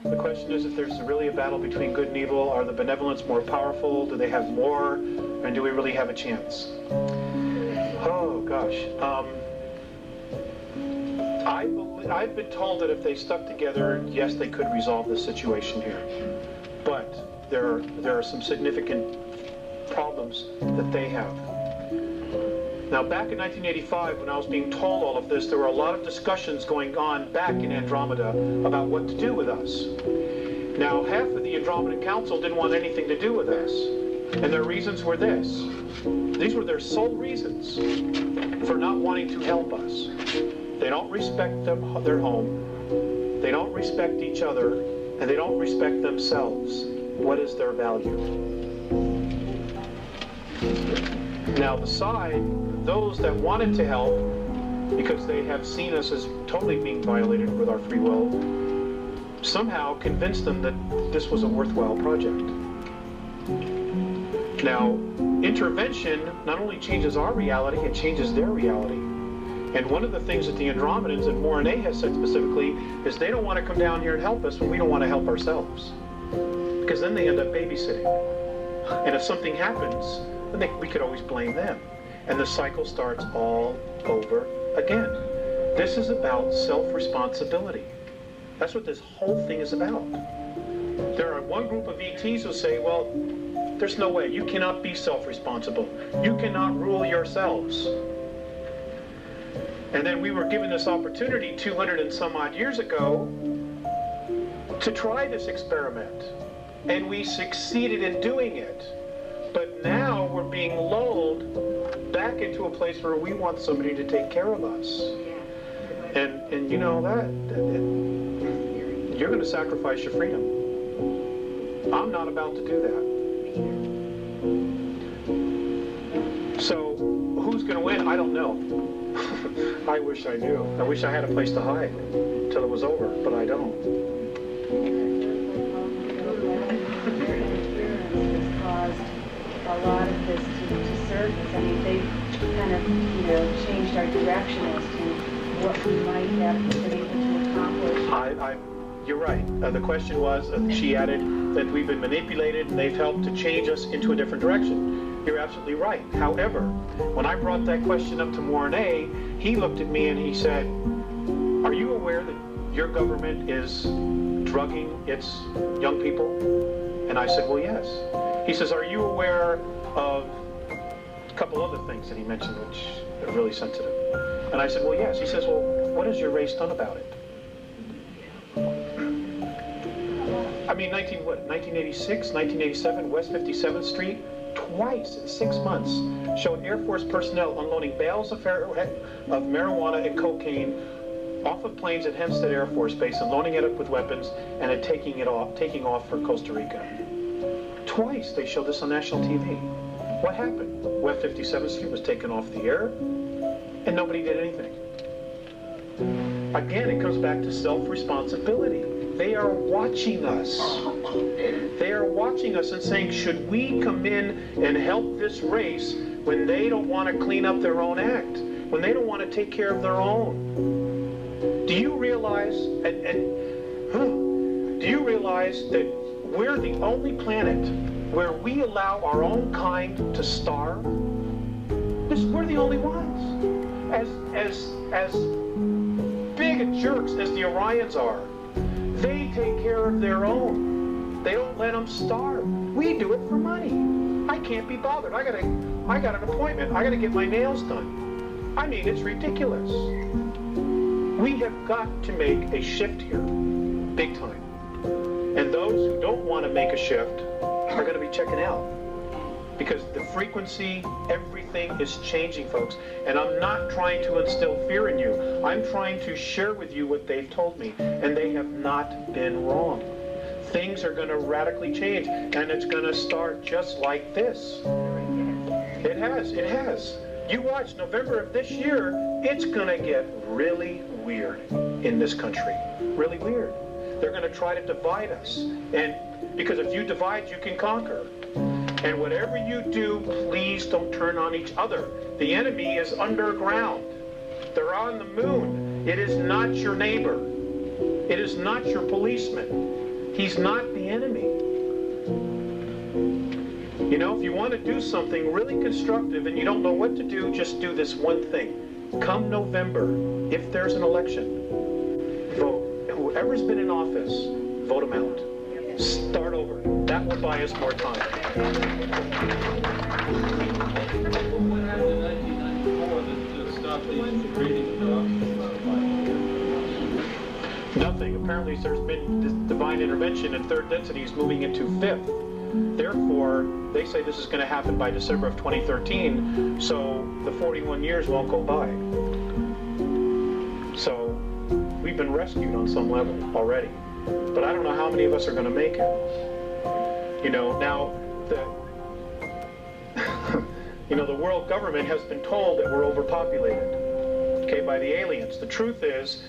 The question is if there's really a battle between good and evil. Are the benevolents more powerful? Do they have more? And do we really have a chance? Oh, gosh. I've been told that if they stuck together, yes, they could resolve this situation here. But there are some significant problems that they have. Now, back in 1985, when I was being told all of this, there were a lot of discussions going on back in Andromeda about what to do with us. Now, half of the Andromedan Council didn't want anything to do with us. And their reasons were this. These were their sole reasons for not wanting to help us. They don't respect their home, they don't respect each other, and they don't respect themselves. What is their value? Now, the side, those that wanted to help, because they have seen us as totally being violated with our free will, somehow convinced them that this was a worthwhile project. Now, intervention not only changes our reality, it changes their reality. And one of the things that the Andromedans and Morine has said specifically is they don't want to come down here and help us when we don't want to help ourselves. Because then they end up babysitting. And if something happens, then we could always blame them. And the cycle starts all over again. This is about self-responsibility. That's what this whole thing is about. There are one group of ETs who say, well, there's no way. You cannot be self-responsible. You cannot rule yourselves. And then we were given this opportunity 200 and some odd years ago to try this experiment. And we succeeded in doing it. But now we're being lulled back into a place where we want somebody to take care of us. And you know you're going to sacrifice your freedom. I'm not about to do that. So who's going to win? I don't know. I wish I knew. I wish I had a place to hide till it was over, but I don't. A lot of this to surface. I mean, they've kind of, changed our direction as to what we might have been able to accomplish. You're right. The question was, she added, that we've been manipulated and they've helped to change us into a different direction. You're absolutely right. However, when I brought that question up to Morine, he looked at me and he said, are you aware that your government is drugging its young people? And I said, well, yes. He says, are you aware of a couple other things that he mentioned which are really sensitive? And I said, well, yes. He says, well, what has your race done about it? I mean, 1986, 1987, West 57th Street, twice in 6 months, showed Air Force personnel unloading bales of marijuana and cocaine off of planes at Hempstead Air Force Base and loading it up with weapons and then taking off for Costa Rica. Twice they showed this on national TV. What happened? West 57th Street was taken off the air and nobody did anything. Again, it comes back to self-responsibility. They are watching us. They are watching us and saying, should we come in and help this race when they don't want to clean up their own act, when they don't want to take care of their own? Do you realize, do you realize that we're the only planet where we allow our own kind to starve? We're the only ones. As big a jerks as the Orions are, they take care of their own. They don't let them starve. We do it for money. I can't be bothered. I got an appointment. I got to get my nails done. I mean, it's ridiculous. We have got to make a shift here, big time. And those who don't want to make a shift are going to be checking out. Because the frequency, everything is changing, folks. And I'm not trying to instill fear in you. I'm trying to share with you what they've told me. And they have not been wrong. Things are going to radically change. And it's going to start just like this. It has. You watch November of this year, it's going to get really weird in this country. Really weird. They're going to try to divide us. And because if you divide, you can conquer. And whatever you do, please don't turn on each other. The enemy is underground. They're on the moon. It is not your neighbor. It is not your policeman. He's not the enemy. You know, if you want to do something really constructive and you don't know what to do, just do this one thing. Come November, if there's an election, vote. Whoever's been in office, vote him out. Start over. That will buy us more time. What happened in 1994 that stopped these breeding dogs? Nothing. Apparently there's been this divine intervention and third density is moving into fifth. Therefore, they say this is going to happen by December of 2013, so the 41 years won't go by. So we've been rescued on some level already. But I don't know how many of us are going to make it. You know, now the world government has been told that we're overpopulated, okay, by the aliens. The truth is,